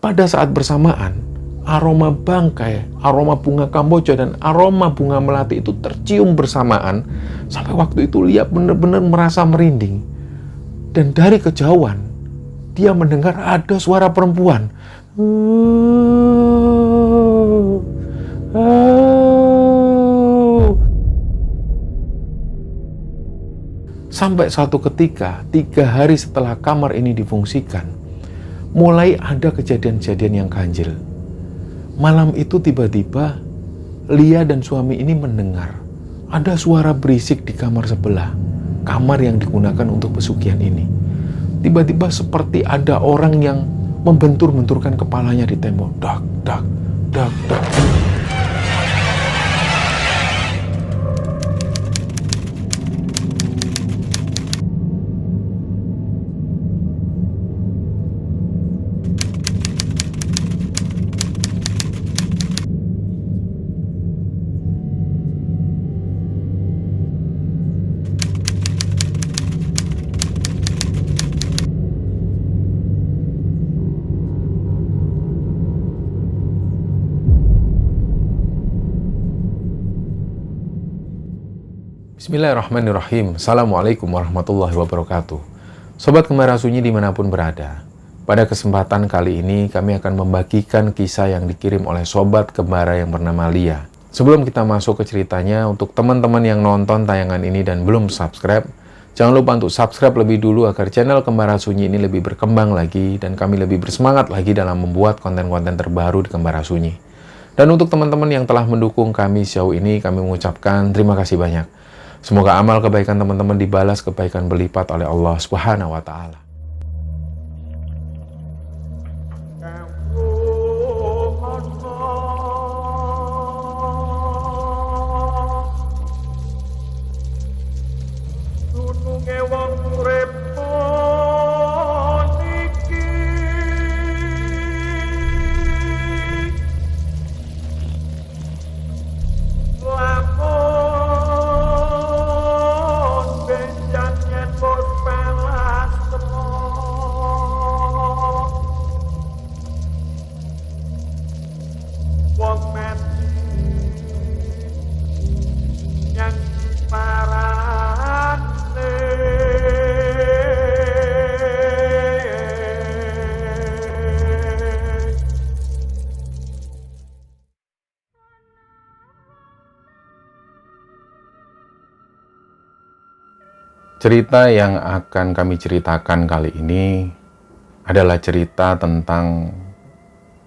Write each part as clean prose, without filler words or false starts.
pada saat bersamaan, aroma bangkai, aroma bunga kamboja, dan aroma bunga melati itu tercium bersamaan. Sampai waktu itu Lia benar-benar merasa merinding. Dan dari kejauhan, dia mendengar ada suara perempuan. Sampai suatu ketika, 3 hari setelah kamar ini difungsikan, mulai ada kejadian-kejadian yang ganjil. Malam itu tiba-tiba Lia dan suami ini mendengar ada suara berisik di kamar sebelah, kamar yang digunakan untuk pesugihan ini. Tiba-tiba seperti ada orang yang membentur-benturkan kepalanya di tembok. Dak, dak, dak, dak. Bismillahirrahmanirrahim. Assalamualaikum warahmatullahi wabarakatuh. Sobat Kembara Sunyi dimanapun berada, pada kesempatan kali ini kami akan membagikan kisah yang dikirim oleh Sobat Kembara yang bernama Lia. Sebelum kita masuk ke ceritanya, untuk teman-teman yang nonton tayangan ini dan belum subscribe, jangan lupa untuk subscribe lebih dulu agar channel Kembara Sunyi ini lebih berkembang lagi dan kami lebih bersemangat lagi dalam membuat konten-konten terbaru di Kembara Sunyi. Dan untuk teman-teman yang telah mendukung kami sejauh ini, kami mengucapkan terima kasih banyak. Semoga amal kebaikan teman-teman dibalas kebaikan berlipat oleh Allah Subhanahu wa Ta'ala. Cerita yang akan kami ceritakan kali ini adalah cerita tentang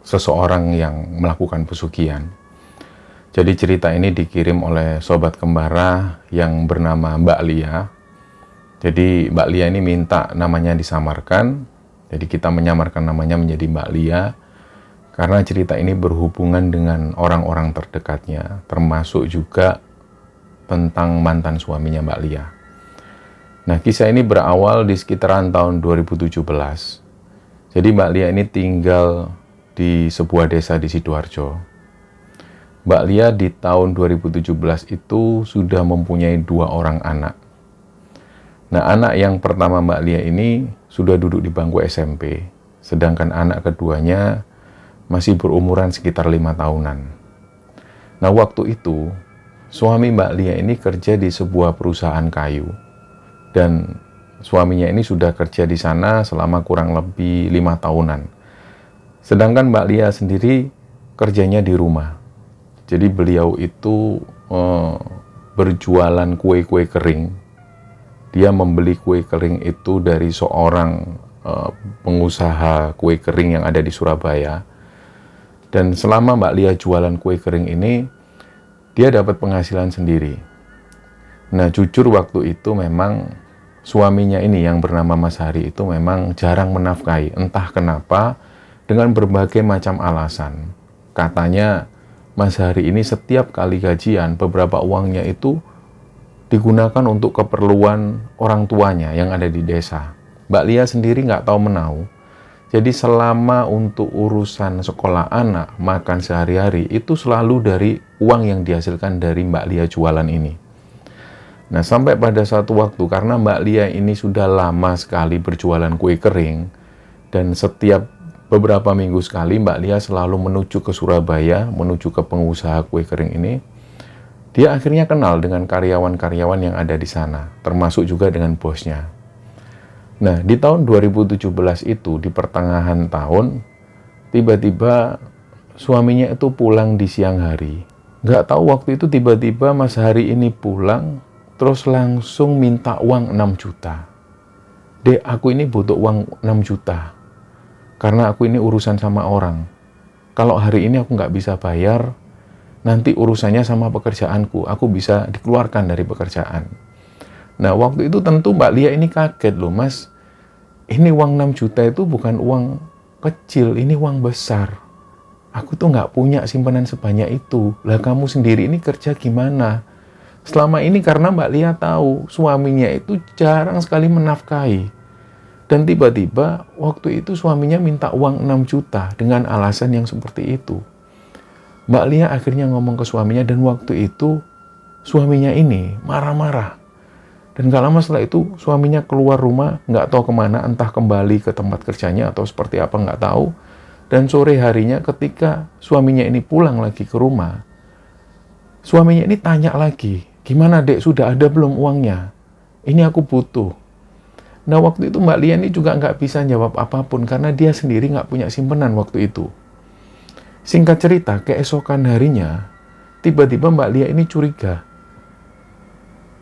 seseorang yang melakukan pesugihan. Jadi cerita ini dikirim oleh Sobat Kembara yang bernama Mbak Lia. Jadi Mbak Lia ini minta namanya disamarkan. Jadi kita menyamarkan namanya menjadi Mbak Lia karena cerita ini berhubungan dengan orang-orang terdekatnya, termasuk juga tentang mantan suaminya Mbak Lia. Nah, kisah ini berawal di sekitaran tahun 2017. Jadi Mbak Lia ini tinggal di sebuah desa di Sidoarjo. Mbak Lia di tahun 2017 itu sudah mempunyai 2 orang anak. Nah, anak yang pertama Mbak Lia ini sudah duduk di bangku SMP, sedangkan anak keduanya masih berumuran sekitar 5 tahunan. Nah, waktu itu suami Mbak Lia ini kerja di sebuah perusahaan kayu. Dan suaminya ini sudah kerja di sana selama kurang lebih 5 tahunan. Sedangkan Mbak Lia sendiri kerjanya di rumah. Jadi beliau itu berjualan kue-kue kering. Dia membeli kue kering itu dari seorang pengusaha kue kering yang ada di Surabaya. Dan selama Mbak Lia jualan kue kering ini, dia dapat penghasilan sendiri. Nah, jujur waktu itu memang suaminya ini yang bernama Mas Hari itu memang jarang menafkahi, entah kenapa, dengan berbagai macam alasan. Katanya Mas Hari ini setiap kali gajian, beberapa uangnya itu digunakan untuk keperluan orang tuanya yang ada di desa. Mbak Lia sendiri nggak tahu menau. Jadi selama untuk urusan sekolah anak, makan sehari-hari, itu selalu dari uang yang dihasilkan dari Mbak Lia jualan ini. Nah, sampai pada satu waktu, karena Mbak Lia ini sudah lama sekali berjualan kue kering, dan setiap beberapa minggu sekali Mbak Lia selalu menuju ke Surabaya, menuju ke pengusaha kue kering ini. Dia akhirnya kenal dengan karyawan-karyawan yang ada di sana, termasuk juga dengan bosnya. Nah, di tahun 2017 itu, di pertengahan tahun, tiba-tiba suaminya itu pulang di siang hari. Nggak tahu waktu itu tiba-tiba Mas Hari ini pulang, terus langsung minta uang 6 juta. Dek, aku ini butuh uang 6 juta. Karena aku ini urusan sama orang. Kalau hari ini aku nggak bisa bayar, nanti urusannya sama pekerjaanku. Aku bisa dikeluarkan dari pekerjaan. Nah, waktu itu tentu Mbak Lia ini kaget loh, Mas. Ini uang 6 juta itu bukan uang kecil, ini uang besar. Aku tuh nggak punya simpanan sebanyak itu. Lah kamu sendiri ini kerja gimana? Selama ini karena Mbak Lia tahu suaminya itu jarang sekali menafkahi. Dan tiba-tiba waktu itu suaminya minta uang 6 juta dengan alasan yang seperti itu. Mbak Lia akhirnya ngomong ke suaminya dan waktu itu suaminya ini marah-marah. Dan gak lama setelah itu suaminya keluar rumah, nggak tahu kemana, entah kembali ke tempat kerjanya atau seperti apa nggak tahu. Dan sore harinya ketika suaminya ini pulang lagi ke rumah, suaminya ini tanya lagi, gimana dek, sudah ada belum uangnya? Ini aku butuh. Nah waktu itu Mbak Lia ini juga nggak bisa jawab apapun karena dia sendiri nggak punya simpenan waktu itu. Singkat cerita, keesokan harinya, tiba-tiba Mbak Lia ini curiga.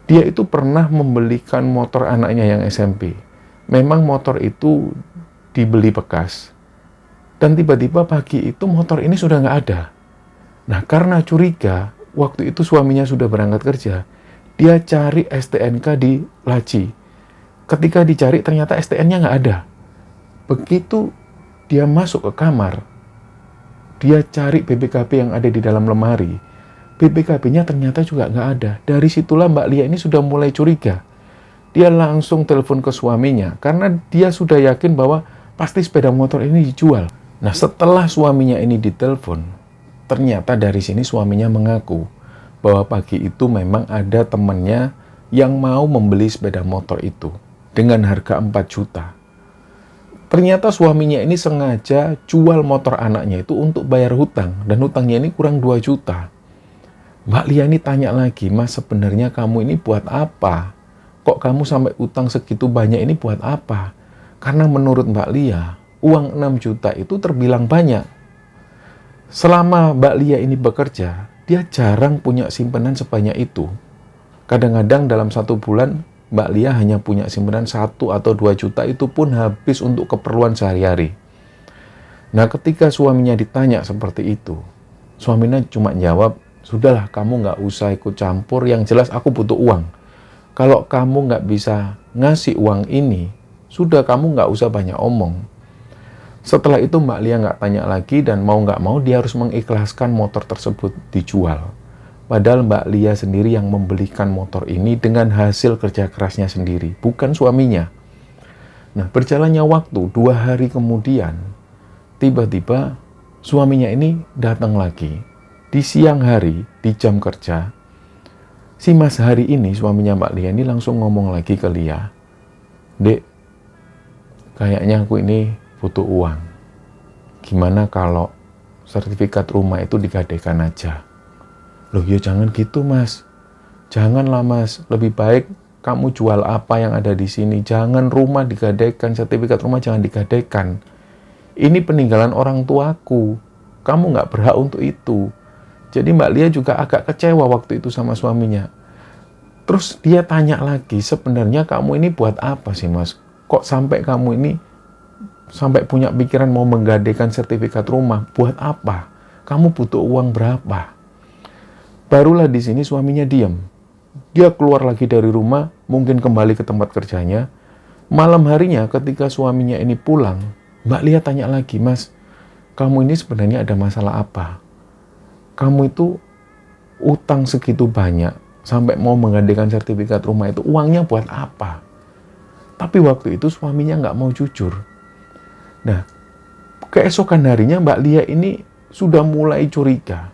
Dia itu pernah membelikan motor anaknya yang SMP. Memang motor itu dibeli bekas. Dan tiba-tiba pagi itu motor ini sudah nggak ada. Nah, karena curiga, waktu itu suaminya sudah berangkat kerja, dia cari STNK di laci. Ketika dicari, ternyata STN-nya nggak ada. Begitu dia masuk ke kamar, dia cari BPKB yang ada di dalam lemari. BPKB-nya ternyata juga nggak ada. Dari situlah Mbak Lia ini sudah mulai curiga. Dia langsung telepon ke suaminya, karena dia sudah yakin bahwa pasti sepeda motor ini dijual. Nah, setelah suaminya ini ditelepon, ternyata dari sini suaminya mengaku bahwa pagi itu memang ada temannya yang mau membeli sepeda motor itu dengan harga 4 juta. Ternyata suaminya ini sengaja jual motor anaknya itu untuk bayar hutang, dan hutangnya ini kurang 2 juta. Mbak Lia ini tanya lagi, Mas, sebenarnya kamu ini buat apa? Kok kamu sampai utang segitu banyak ini buat apa? Karena menurut Mbak Lia, uang 6 juta itu terbilang banyak. Selama Mbak Lia ini bekerja, dia jarang punya simpanan sebanyak itu. Kadang-kadang dalam 1 bulan, Mbak Lia hanya punya simpanan 1 atau 2 juta, itu pun habis untuk keperluan sehari-hari. Nah, ketika suaminya ditanya seperti itu, suaminya cuma jawab, sudahlah kamu nggak usah ikut campur, yang jelas aku butuh uang. Kalau kamu nggak bisa ngasih uang ini, sudah kamu nggak usah banyak omong. Setelah itu Mbak Lia nggak tanya lagi dan mau nggak mau dia harus mengikhlaskan motor tersebut dijual. Padahal Mbak Lia sendiri yang membelikan motor ini dengan hasil kerja kerasnya sendiri, bukan suaminya. Nah, berjalannya waktu 2 hari kemudian, tiba-tiba suaminya ini datang lagi. Di siang hari, di jam kerja, si Mas Hari ini, suaminya Mbak Lia ini langsung ngomong lagi ke Lia, Dek, kayaknya aku ini butuh uang. Gimana kalau sertifikat rumah itu digadaikan aja? Loh ya jangan gitu Mas. Janganlah Mas, lebih baik kamu jual apa yang ada di sini. Jangan rumah digadaikan, sertifikat rumah jangan digadaikan. Ini peninggalan orang tuaku. Kamu nggak berhak untuk itu. Jadi Mbak Lia juga agak kecewa waktu itu sama suaminya. Terus dia tanya lagi, sebenarnya kamu ini buat apa sih Mas? Kok sampai kamu ini sampai punya pikiran mau menggadaikan sertifikat rumah? Buat apa? Kamu butuh uang berapa? Barulah di sini suaminya diam. Dia keluar lagi dari rumah, mungkin kembali ke tempat kerjanya. Malam harinya ketika suaminya ini pulang, Mbak Lia tanya lagi, Mas, kamu ini sebenarnya ada masalah apa? Kamu itu utang segitu banyak, sampai mau menggadaikan sertifikat rumah itu, uangnya buat apa? Tapi waktu itu suaminya nggak mau jujur. Nah, keesokan harinya Mbak Lia ini sudah mulai curiga.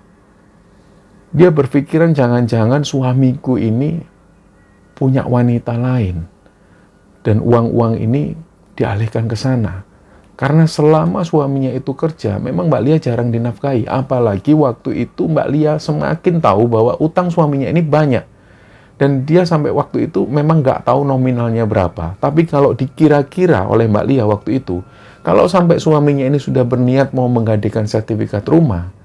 Dia berpikiran jangan-jangan suamiku ini punya wanita lain. Dan uang-uang ini dialihkan ke sana. Karena selama suaminya itu kerja, memang Mbak Lia jarang dinafkahi. Apalagi waktu itu Mbak Lia semakin tahu bahwa utang suaminya ini banyak. Dan dia sampai waktu itu memang nggak tahu nominalnya berapa. Tapi kalau dikira-kira oleh Mbak Lia waktu itu, kalau sampai suaminya ini sudah berniat mau menggadaikan sertifikat rumah,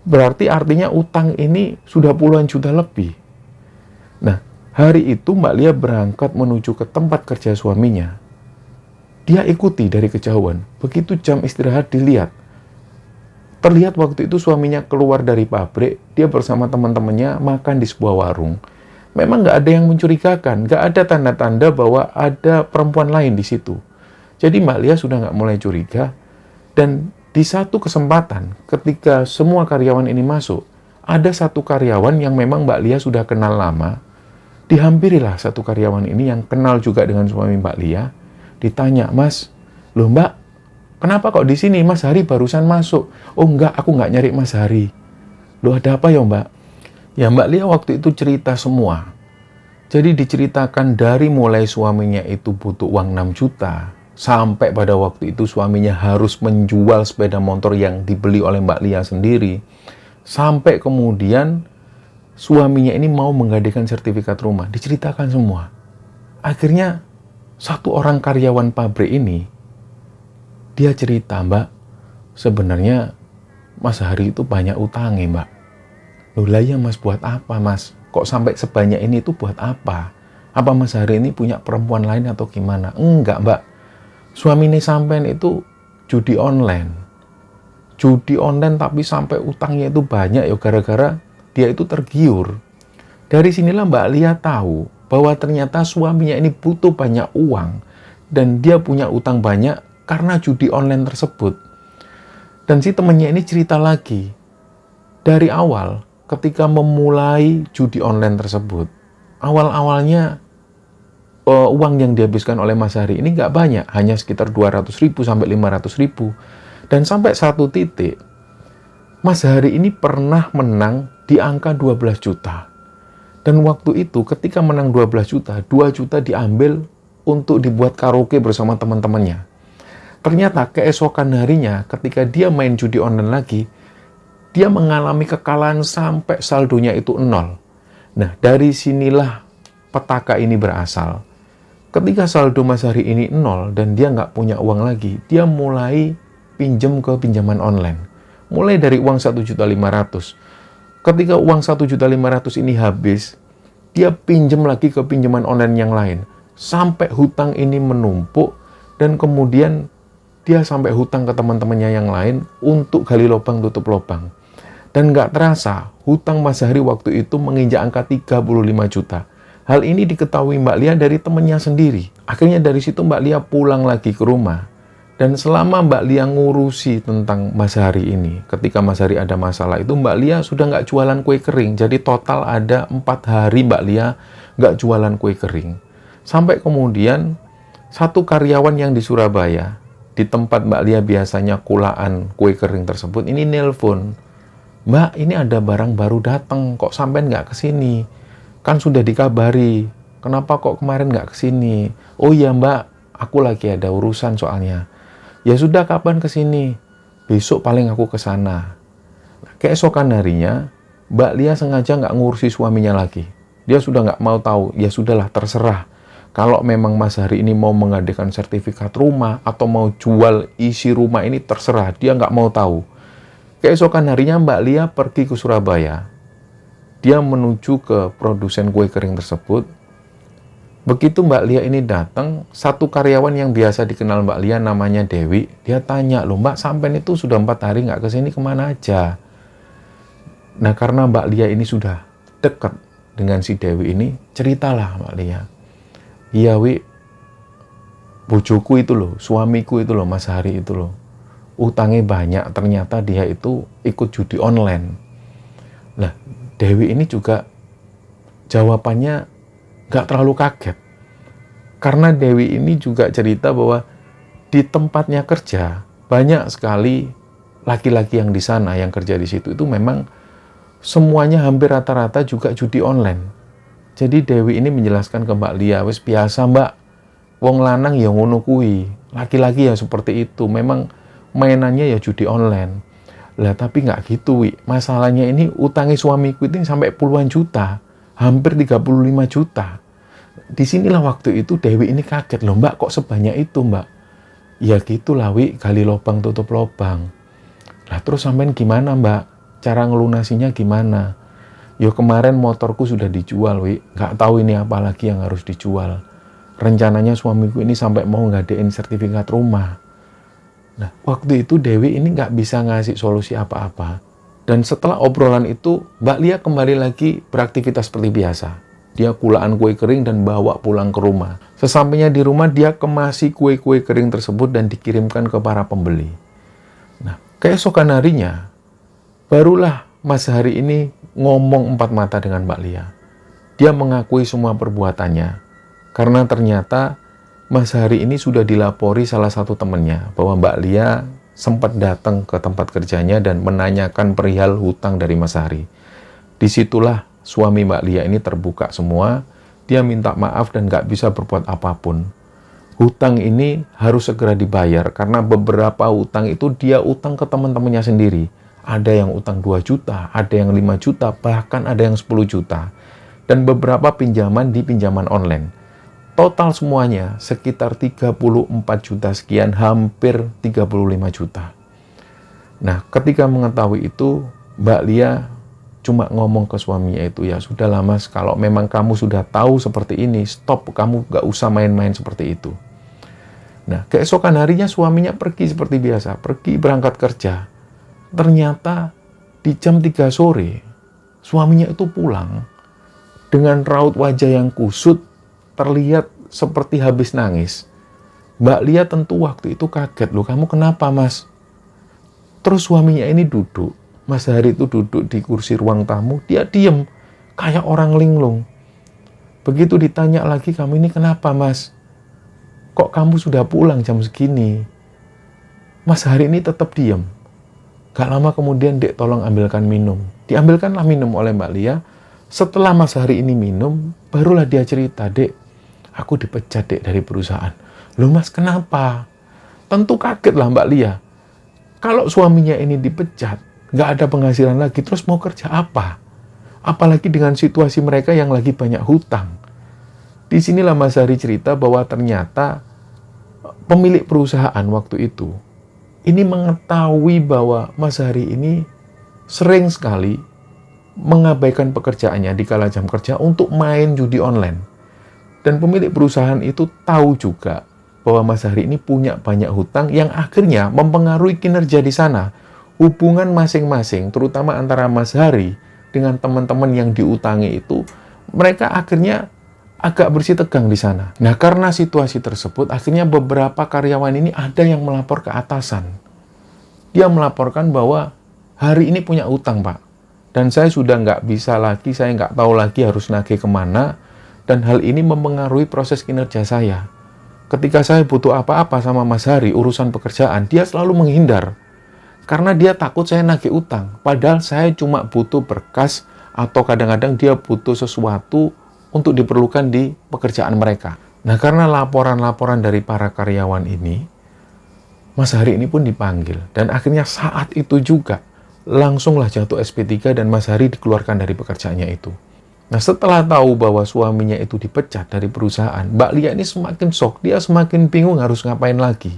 berarti artinya utang ini sudah puluhan juta lebih. Nah, hari itu Mbak Lia berangkat menuju ke tempat kerja suaminya. Dia ikuti dari kejauhan. Begitu jam istirahat dilihat. Terlihat waktu itu suaminya keluar dari pabrik, dia bersama teman-temannya makan di sebuah warung. Memang nggak ada yang mencurigakan, nggak ada tanda-tanda bahwa ada perempuan lain di situ. Jadi Mbak Lia sudah nggak mulai curiga, dan di satu kesempatan ketika semua karyawan ini masuk, ada satu karyawan yang memang Mbak Lia sudah kenal lama, dihampirilah satu karyawan ini yang kenal juga dengan suami Mbak Lia, ditanya, "Mas, loh Mbak, kenapa kok di sini? Mas Hari barusan masuk." "Oh enggak, aku nggak nyari Mas Hari." "Loh ada apa ya Mbak?" Ya Mbak Lia waktu itu cerita semua. Jadi diceritakan dari mulai suaminya itu butuh uang 6 juta, sampai pada waktu itu suaminya harus menjual sepeda motor yang dibeli oleh Mbak Lia sendiri, sampai kemudian suaminya ini mau menggadaikan sertifikat rumah. Diceritakan semua. Akhirnya satu orang karyawan pabrik ini, dia cerita, "Mbak, sebenarnya Mas Hari itu banyak utangnya Mbak." "Loh lah ya Mas, buat apa Mas? Kok sampai sebanyak ini itu buat apa? Apa Mas Hari ini punya perempuan lain atau gimana?" "Enggak Mbak, suami ini sampean itu judi online." Judi online tapi sampai utangnya itu banyak ya gara-gara dia itu tergiur. Dari sinilah Mbak Lia tahu bahwa ternyata suaminya ini butuh banyak uang dan dia punya utang banyak karena judi online tersebut. Dan si temannya ini cerita lagi, dari awal ketika memulai judi online tersebut, awal-awalnya uang yang dihabiskan oleh Mas Hari ini nggak banyak, hanya sekitar 200.000 sampai 500.000. Dan sampai satu titik, Mas Hari ini pernah menang di angka 12 juta. Dan waktu itu ketika menang 12 juta, 2 juta diambil untuk dibuat karaoke bersama teman-temannya. Ternyata keesokan harinya ketika dia main judi online lagi, dia mengalami kekalahan sampai saldonya itu 0. Nah, dari sinilah petaka ini berasal. Ketika saldo Mas Hari ini 0 dan dia nggak punya uang lagi, dia mulai pinjam ke pinjaman online. Mulai dari uang 1.500.000. Ketika uang 1.500.000 ini habis, dia pinjam lagi ke pinjaman online yang lain. Sampai hutang ini menumpuk dan kemudian dia sampai hutang ke teman-temannya yang lain untuk gali lubang tutup lubang. Dan nggak terasa, hutang Mas Hari waktu itu menginjak angka 35 juta. Hal ini diketahui Mbak Lia dari temannya sendiri. Akhirnya dari situ Mbak Lia pulang lagi ke rumah. Dan selama Mbak Lia ngurusi tentang Mas Hari ini, ketika Mas Hari ada masalah itu, Mbak Lia sudah nggak jualan kue kering. Jadi total ada 4 hari Mbak Lia nggak jualan kue kering. Sampai kemudian satu karyawan yang di Surabaya, di tempat Mbak Lia biasanya kulaan kue kering tersebut, ini nelpon, "Mbak, ini ada barang baru datang, kok sampean nggak kesini? Kan sudah dikabari, kenapa kok kemarin nggak kesini?" "Oh iya Mbak, aku lagi ada urusan soalnya." "Ya sudah, kapan kesini?" "Besok paling aku kesana." Keesokan harinya, Mbak Lia sengaja nggak ngurusi suaminya lagi. Dia sudah nggak mau tahu, ya sudahlah terserah. Kalau memang Mas Hari ini mau mengadakan sertifikat rumah atau mau jual isi rumah ini terserah, dia nggak mau tahu. Keesokan harinya Mbak Lia pergi ke Surabaya. Dia menuju ke produsen kue kering tersebut. Begitu Mbak Lia ini datang, satu karyawan yang biasa dikenal Mbak Lia namanya Dewi, dia tanya, "Loh Mbak, sampean itu sudah 4 hari nggak kesini, kemana aja?" Nah, karena Mbak Lia ini sudah dekat dengan si Dewi ini, ceritalah Mbak Lia, "Iya Wi, bojoku itu loh, suamiku itu loh, Mas Hari itu loh, utangnya banyak, ternyata dia itu ikut judi online." Nah, Dewi ini juga jawabannya nggak terlalu kaget. Karena Dewi ini juga cerita bahwa di tempatnya kerja, banyak sekali laki-laki yang di sana, yang kerja di situ itu memang semuanya hampir rata-rata juga judi online. Jadi Dewi ini menjelaskan ke Mbak Lia, "Wes biasa Mbak, Wong lanang ya ngono kuwi. Laki-laki ya seperti itu. Memang mainannya ya judi online. Lah tapi nggak gitu, Wi. Masalahnya ini utangnya suamiku ini sampai puluhan juta. Hampir 35 juta. Disinilah waktu itu Dewi ini kaget. Loh Mbak, kok sebanyak itu Mbak? Ya gitulah, Wi. Gali lubang tutup lubang. Lah terus sampean gimana Mbak? Cara ngelunasinya gimana? Yo kemarin motorku sudah dijual, Wi. Nggak tahu ini apa lagi yang harus dijual. Rencananya suamiku ini sampai mau ngadain sertifikat rumah. Nah, waktu itu Dewi ini nggak bisa ngasih solusi apa-apa. Dan setelah obrolan itu, Mbak Lia kembali lagi beraktivitas seperti biasa. Dia kulaan kue kering dan bawa pulang ke rumah. Sesampainya di rumah, dia kemasi kue-kue kering tersebut dan dikirimkan ke para pembeli. Nah, keesokan harinya, barulah Mas Hari ini ngomong empat mata dengan Mbak Lia. Dia mengakui semua perbuatannya. Karena ternyata Mas Hari ini sudah dilapori salah satu temannya bahwa Mbak Lia sempat datang ke tempat kerjanya dan menanyakan perihal hutang dari Mas Hari. Disitulah suami Mbak Lia ini terbuka semua. Dia minta maaf dan gak bisa berbuat apapun. Hutang ini harus segera dibayar karena beberapa hutang itu dia utang ke teman-temannya sendiri. Ada yang utang 2 juta, ada yang 5 juta, bahkan ada yang 10 juta. Dan beberapa pinjaman di pinjaman online. Total semuanya sekitar 34 juta sekian, hampir 35 juta. Nah, ketika mengetahui itu, Mbak Lia cuma ngomong ke suaminya itu, ya sudahlah Mas, kalau memang kamu sudah tahu seperti ini, stop, kamu gak usah main-main seperti itu. Nah, keesokan harinya suaminya pergi seperti biasa, pergi berangkat kerja. Ternyata di jam 3 sore, suaminya itu pulang dengan raut wajah yang kusut, terlihat seperti habis nangis. Mbak Lia tentu waktu itu kaget, loh kamu kenapa Mas? Terus suaminya ini duduk, Mas Hari itu duduk di kursi ruang tamu, dia diem, kayak orang linglung. Begitu ditanya lagi, kamu ini kenapa Mas? Kok kamu sudah pulang jam segini? Mas Hari ini tetap diem. Gak lama kemudian, Dek tolong ambilkan minum. Diambilkanlah minum oleh Mbak Lia. Setelah Mas Hari ini minum, barulah dia cerita, Dek, aku dipecat Dek dari perusahaan. Loh Mas, kenapa? Tentu kaget lah Mbak Lia. Kalau suaminya ini dipecat, nggak ada penghasilan lagi, terus mau kerja apa? Apalagi dengan situasi mereka yang lagi banyak hutang. Disinilah Mas Hari cerita bahwa ternyata pemilik perusahaan waktu itu, ini mengetahui bahwa Mas Hari ini sering sekali mengabaikan pekerjaannya di kala jam kerja untuk main judi online. Dan pemilik perusahaan itu tahu juga bahwa Mas Hari ini punya banyak hutang yang akhirnya mempengaruhi kinerja di sana. Hubungan masing-masing, terutama antara Mas Hari dengan teman-teman yang diutangi itu, mereka akhirnya agak bersih tegang di sana. Nah, karena situasi tersebut, akhirnya beberapa karyawan ini ada yang melapor ke atasan. Dia melaporkan bahwa Hari ini punya utang, Pak. Dan saya sudah nggak bisa lagi, saya nggak tahu lagi harus nagih kemana. Dan hal ini mempengaruhi proses kinerja saya. Ketika saya butuh apa-apa sama Mas Hari, urusan pekerjaan, dia selalu menghindar. Karena dia takut saya nagih utang. Padahal saya cuma butuh berkas atau kadang-kadang dia butuh sesuatu untuk diperlukan di pekerjaan mereka. Nah, karena laporan-laporan dari para karyawan ini, Mas Hari ini pun dipanggil. Dan akhirnya saat itu juga, langsunglah jatuh SP3 dan Mas Hari dikeluarkan dari pekerjaannya itu. Nah, setelah tahu bahwa suaminya itu dipecat dari perusahaan, Mbak Lia ini semakin shock. Dia semakin bingung harus ngapain lagi.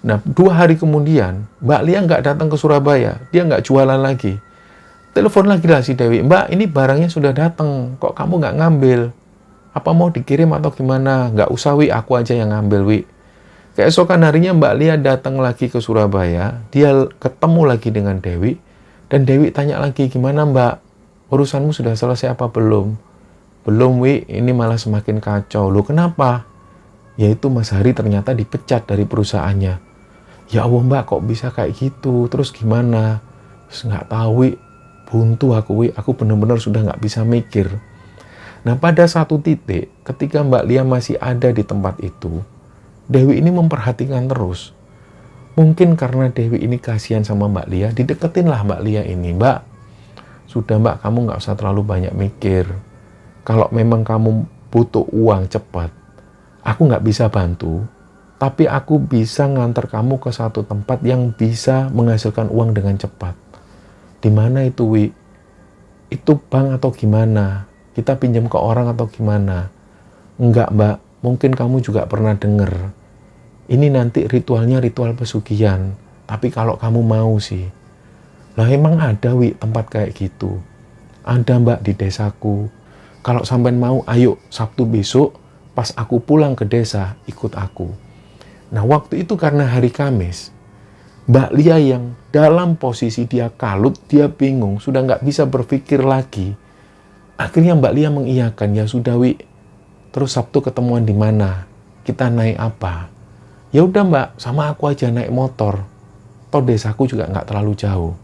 Nah, 2 hari kemudian, Mbak Lia nggak datang ke Surabaya. Dia nggak jualan lagi. Telepon lagi lah si Dewi, Mbak ini barangnya sudah datang, kok kamu nggak ngambil? Apa mau dikirim atau gimana? Nggak usah Wi, aku aja yang ngambil Wi. Keesokan harinya Mbak Lia datang lagi ke Surabaya, dia ketemu lagi dengan Dewi, dan Dewi tanya lagi, gimana Mbak? Urusanmu sudah selesai apa belum? Belum Wi, ini malah semakin kacau. Loh kenapa? Yaitu Mas Hari ternyata dipecat dari perusahaannya. Ya Allah Mbak, kok bisa kayak gitu? Terus gimana? Terus nggak tahu Wi. Buntu aku benar-benar sudah nggak bisa mikir. Nah, pada satu titik, ketika Mbak Lia masih ada di tempat itu, Dewi ini memperhatikan terus. Mungkin karena Dewi ini kasihan sama Mbak Lia, dideketinlah Mbak Lia ini. Mbak, sudah Mbak, kamu nggak usah terlalu banyak mikir. Kalau memang kamu butuh uang cepat, Aku nggak bisa bantu, tapi aku bisa ngantar kamu ke satu tempat yang bisa menghasilkan uang dengan cepat. Di mana itu, Wi? Itu bank atau gimana? Kita pinjam ke orang atau gimana? Enggak, Mbak. Mungkin kamu juga pernah dengar. Ini nanti ritualnya ritual pesugihan. Tapi kalau kamu mau sih. Lah emang ada, Wi, tempat kayak gitu. Ada, Mbak, di desaku. Kalau sampean mau, ayo Sabtu besok, pas aku pulang ke desa, ikut aku. Nah, waktu itu karena hari Kamis, Mbak Lia yang dalam posisi dia kalut, dia bingung, sudah nggak bisa berpikir lagi. Akhirnya Mbak Lia mengiyakan, ya sudah, Wi. Terus Sabtu ketemuan di mana? Kita naik apa? Ya udah, Mbak, sama aku aja naik motor. Toh desaku juga nggak terlalu jauh.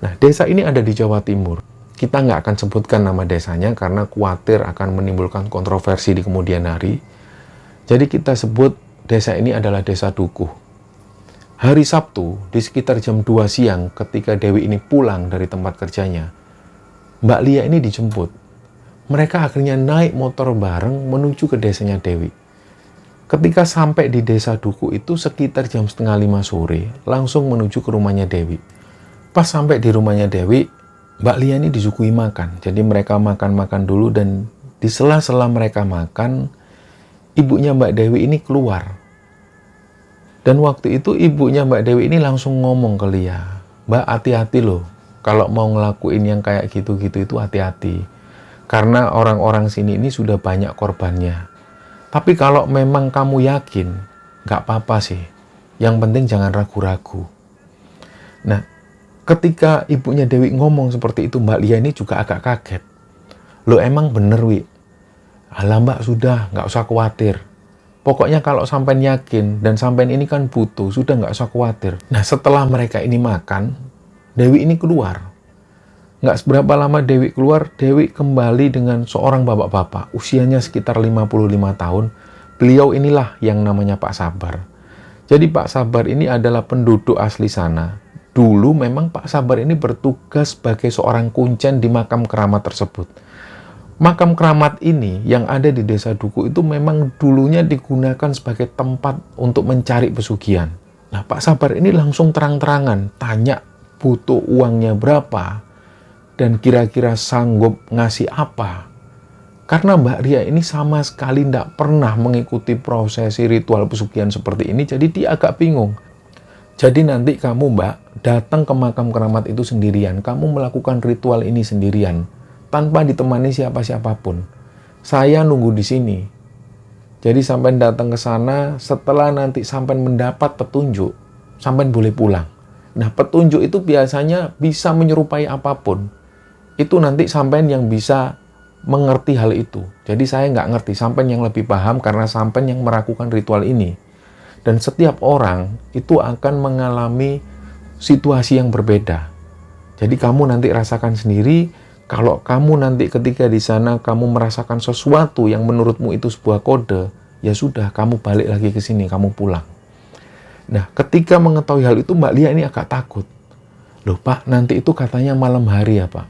Nah, desa ini ada di Jawa Timur. Kita nggak akan sebutkan nama desanya karena khawatir akan menimbulkan kontroversi di kemudian hari. Jadi kita sebut desa ini adalah Desa Dukuh. Hari Sabtu, di sekitar jam 2 siang ketika Dewi ini pulang dari tempat kerjanya, Mbak Lia ini dijemput. Mereka akhirnya naik motor bareng menuju ke desanya Dewi. Ketika sampai di Desa Dukuh itu sekitar jam 4:30 sore, langsung menuju ke rumahnya Dewi. Pas sampai di rumahnya Dewi, Mbak Lia ini disuguhi makan. Jadi mereka makan-makan dulu dan di sela-sela mereka makan, ibunya Mbak Dewi ini keluar. Dan waktu itu ibunya Mbak Dewi ini langsung ngomong ke Lia, Mbak, hati-hati loh, kalau mau ngelakuin yang kayak gitu-gitu itu hati-hati. Karena orang-orang sini ini sudah banyak korbannya. Tapi kalau memang kamu yakin, nggak apa-apa sih. Yang penting jangan ragu-ragu. Nah, ketika ibunya Dewi ngomong seperti itu, Mbak Lia ini juga agak kaget. Loh, emang bener, Wi? Alah, Mbak, sudah, nggak usah khawatir. Pokoknya kalau sampean yakin, dan sampean ini kan butuh, sudah nggak usah khawatir. Nah, setelah mereka ini makan, Dewi ini keluar. Nggak seberapa lama Dewi keluar, Dewi kembali dengan seorang bapak-bapak, usianya sekitar 55 tahun. Beliau inilah yang namanya Pak Sabar. Jadi Pak Sabar ini adalah penduduk asli sana. Dulu memang Pak Sabar ini bertugas sebagai seorang kuncen di makam keramat tersebut. Makam keramat ini yang ada di Desa Dukuh itu memang dulunya digunakan sebagai tempat untuk mencari pesugihan. Nah, Pak Sabar ini langsung terang-terangan tanya butuh uangnya berapa dan kira-kira sanggup ngasih apa. Karena Mbak Ria ini sama sekali tidak pernah mengikuti prosesi ritual pesugihan seperti ini, jadi dia agak bingung. Jadi nanti kamu, Mbak, datang ke makam keramat itu sendirian, kamu melakukan ritual ini sendirian, tanpa ditemani siapa-siapapun. Saya nunggu di sini. Jadi sampai datang ke sana, setelah nanti sampai mendapat petunjuk, sampai boleh pulang. Nah, petunjuk itu biasanya bisa menyerupai apapun. Itu nanti sampai yang bisa mengerti hal itu. Jadi saya nggak ngerti, sampai yang lebih paham karena sampai yang melakukan ritual ini. Dan setiap orang itu akan mengalami situasi yang berbeda. Jadi kamu nanti rasakan sendiri. Kalau kamu nanti ketika di sana kamu merasakan sesuatu yang menurutmu itu sebuah kode, ya sudah, kamu balik lagi ke sini, kamu pulang. Nah, ketika mengetahui hal itu, Mbak Lia ini agak takut. Loh, Pak, nanti itu katanya malam hari ya, Pak?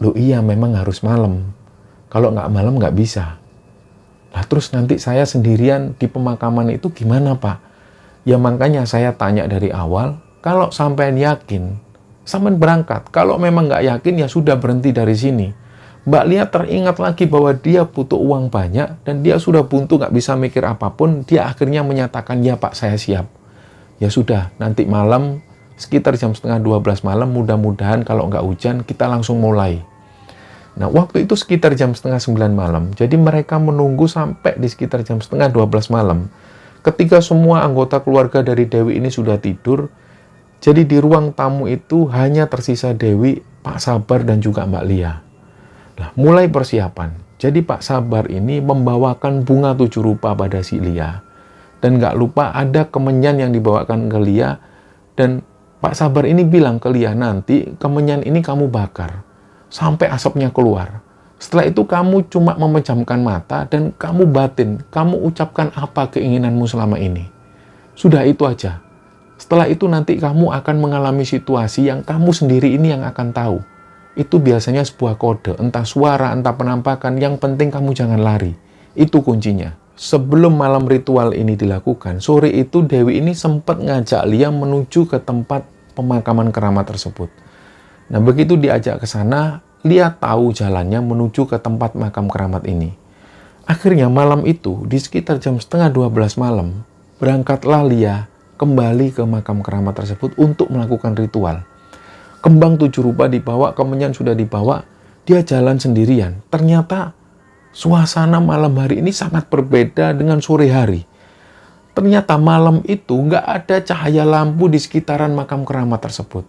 Loh, iya, memang harus malam. Kalau nggak malam nggak bisa. Lah, terus nanti saya sendirian di pemakaman itu gimana, Pak? Ya makanya saya tanya dari awal, kalau sampean yakin, sampean berangkat. Kalau memang nggak yakin, ya sudah, berhenti dari sini. Mbak Lia teringat lagi bahwa dia butuh uang banyak, dan dia sudah buntu, nggak bisa mikir apapun. Dia akhirnya menyatakan, ya Pak, saya siap. Ya sudah, nanti malam, sekitar jam 11:30 malam, mudah-mudahan kalau nggak hujan, kita langsung mulai. Nah, waktu itu sekitar jam 8:30 malam. Jadi mereka menunggu sampai di sekitar jam 11:30 malam. Ketika semua anggota keluarga dari Dewi ini sudah tidur, jadi di ruang tamu itu hanya tersisa Dewi, Pak Sabar, dan juga Mbak Lia. Nah, mulai persiapan. Jadi Pak Sabar ini membawakan bunga 7 rupa pada si Lia. Dan nggak lupa ada kemenyan yang dibawakan ke Lia. Dan Pak Sabar ini bilang ke Lia, nanti kemenyan ini kamu bakar sampai asapnya keluar. Setelah itu kamu cuma memejamkan mata dan kamu batin, kamu ucapkan apa keinginanmu selama ini. Sudah, itu aja. Setelah itu nanti kamu akan mengalami situasi yang kamu sendiri ini yang akan tahu. Itu biasanya sebuah kode, entah suara, entah penampakan, yang penting kamu jangan lari. Itu kuncinya. sebelum malam ritual ini dilakukan, sore itu Dewi ini sempat ngajak Lia menuju ke tempat pemakaman keramat tersebut. Nah, begitu diajak ke sana, Lia tahu jalannya menuju ke tempat makam keramat ini. Akhirnya malam itu, di sekitar jam setengah 12 malam, berangkatlah Lia kembali ke makam keramat tersebut untuk melakukan ritual. Kembang 7 rupa dibawa, kemenyan sudah dibawa, dia jalan sendirian. Ternyata suasana malam hari ini sangat berbeda dengan sore hari. Ternyata malam itu nggak ada cahaya lampu di sekitaran makam keramat tersebut.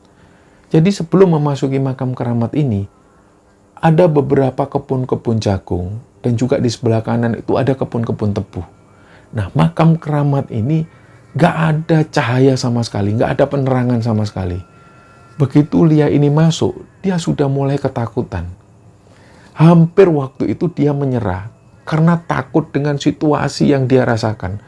Jadi sebelum memasuki makam keramat ini, ada beberapa kebun-kebun jagung, dan juga di sebelah kanan itu ada kebun-kebun tebu. Nah, makam keramat ini nggak ada cahaya sama sekali, nggak ada penerangan sama sekali. Begitu Lia ini masuk, dia sudah mulai ketakutan. Hampir waktu itu dia menyerah, karena takut dengan situasi yang dia rasakan.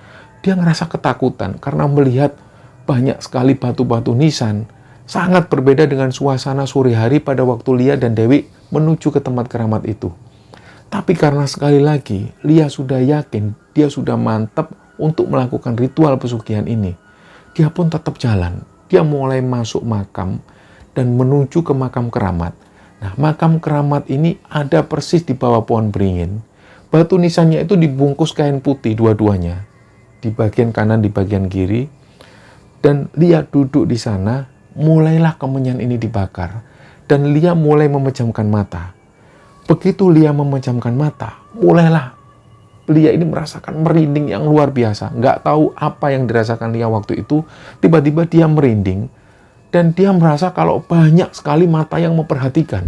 Dia ngerasa ketakutan, karena melihat banyak sekali batu-batu nisan, sangat berbeda dengan suasana sore hari pada waktu Lia dan Dewi menuju ke tempat keramat itu. Tapi karena sekali lagi, Lia sudah yakin, dia sudah mantap untuk melakukan ritual pesugihan ini. Dia pun tetap jalan. Dia mulai masuk makam dan menuju ke makam keramat. Nah, makam keramat ini ada persis di bawah pohon beringin. Batu nisannya itu dibungkus kain putih dua-duanya. Di bagian kanan, di bagian kiri. Dan Lia duduk di sana, mulailah kemenyan ini dibakar. Dan Lia mulai memejamkan mata. Begitu Lia memejamkan mata, mulailah Lia ini merasakan merinding yang luar biasa. Nggak tahu apa yang dirasakan Lia waktu itu. Tiba-tiba dia merinding. Dan dia merasa kalau banyak sekali mata yang memperhatikan.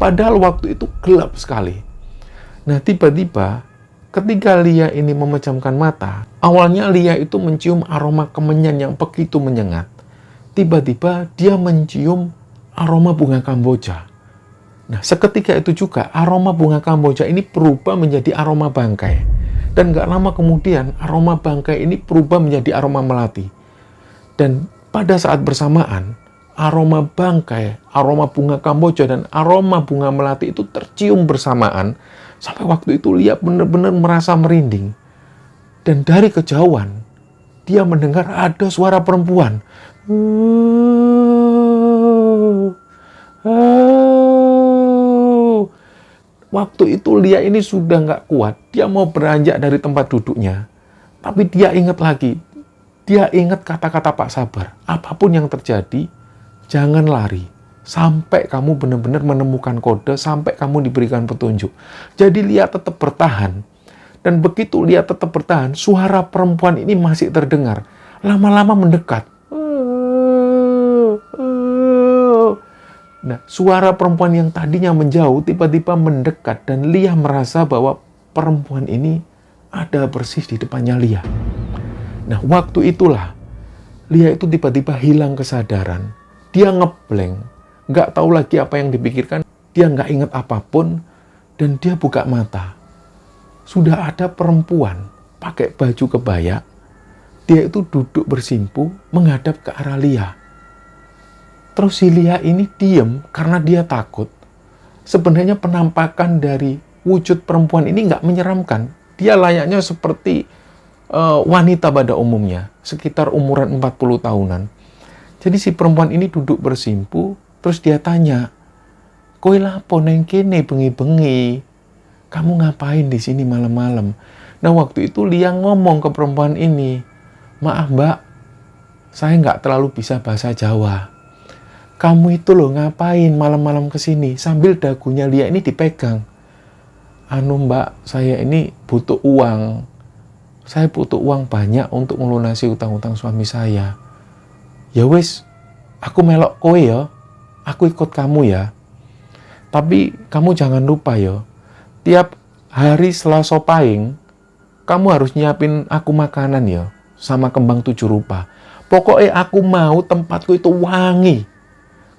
Padahal waktu itu gelap sekali. Nah, tiba-tiba ketika Lia ini memejamkan mata, awalnya Lia itu mencium aroma kemenyan yang begitu menyengat. Tiba-tiba dia mencium aroma bunga kamboja. Nah, seketika itu juga aroma bunga kamboja ini berubah menjadi aroma bangkai. Dan gak lama kemudian aroma bangkai ini berubah menjadi aroma melati. Dan pada saat bersamaan, aroma bangkai, aroma bunga kamboja, dan aroma bunga melati itu tercium bersamaan. Sampai waktu itu Lia benar-benar merasa merinding. Dan dari kejauhan, dia mendengar ada suara perempuan. Waktu itu Lia ini sudah nggak kuat. Dia mau beranjak dari tempat duduknya. Tapi dia ingat lagi. Dia ingat kata-kata Pak Sabar. Apapun yang terjadi, jangan lari. Sampai kamu benar-benar menemukan kode, sampai kamu diberikan petunjuk. Jadi Lia tetap bertahan. Dan begitu Lia tetap bertahan, suara perempuan ini masih terdengar. Lama-lama mendekat. Nah, suara perempuan yang tadinya menjauh tiba-tiba mendekat dan Lia merasa bahwa perempuan ini ada persis di depannya Lia. Nah, waktu itulah Lia itu tiba-tiba hilang kesadaran. Dia ngeblank, nggak tahu lagi apa yang dipikirkan. Dia nggak ingat apapun dan dia buka mata. Sudah ada perempuan pakai baju kebaya. Dia itu duduk bersimpu menghadap ke arah Lia. Terus si Lia ini diem karena dia takut. Sebenarnya penampakan dari wujud perempuan ini nggak menyeramkan. Dia layaknya seperti wanita pada umumnya, sekitar umuran 40 tahunan. Jadi si perempuan ini duduk bersimpu, terus dia tanya, "Kowe lapo neng kene bengi-bengi? Kamu ngapain di sini malam-malam?" Nah, waktu itu Lia ngomong ke perempuan ini, "Maaf mbak, saya nggak terlalu bisa bahasa Jawa. Kamu itu loh ngapain malam-malam kesini?" Sambil dagunya Lia ini dipegang. "Anu mbak, saya ini butuh uang. Saya butuh uang banyak untuk melunasi utang-utang suami saya." "Ya wis, aku melok kowe ya. Aku ikut kamu ya. Tapi kamu jangan lupa ya. Tiap hari Selasa Pahing, kamu harus nyiapin aku makanan ya. Sama kembang 7 rupa. Pokoknya aku mau tempatku itu wangi.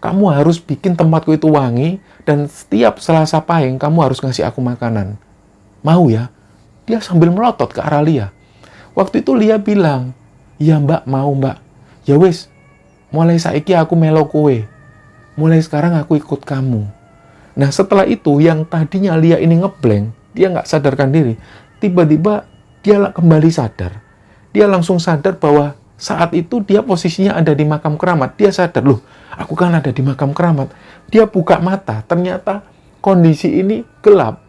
Kamu harus bikin tempatku itu wangi, dan setiap Selasa Pahing kamu harus ngasih aku makanan. Mau ya?" Dia sambil melotot ke arah Lia. Waktu itu Lia bilang, "Iya mbak, mau mbak. Ya wis, mulai saiki aku melo kowe. Mulai sekarang aku ikut kamu." Nah, setelah itu yang tadinya Lia ini ngeblank, dia nggak sadarkan diri. Tiba-tiba dia kembali sadar. Dia langsung sadar bahwa saat itu dia posisinya ada di makam keramat. Dia sadar, loh, aku kan ada di makam keramat. Dia buka mata, ternyata kondisi ini gelap.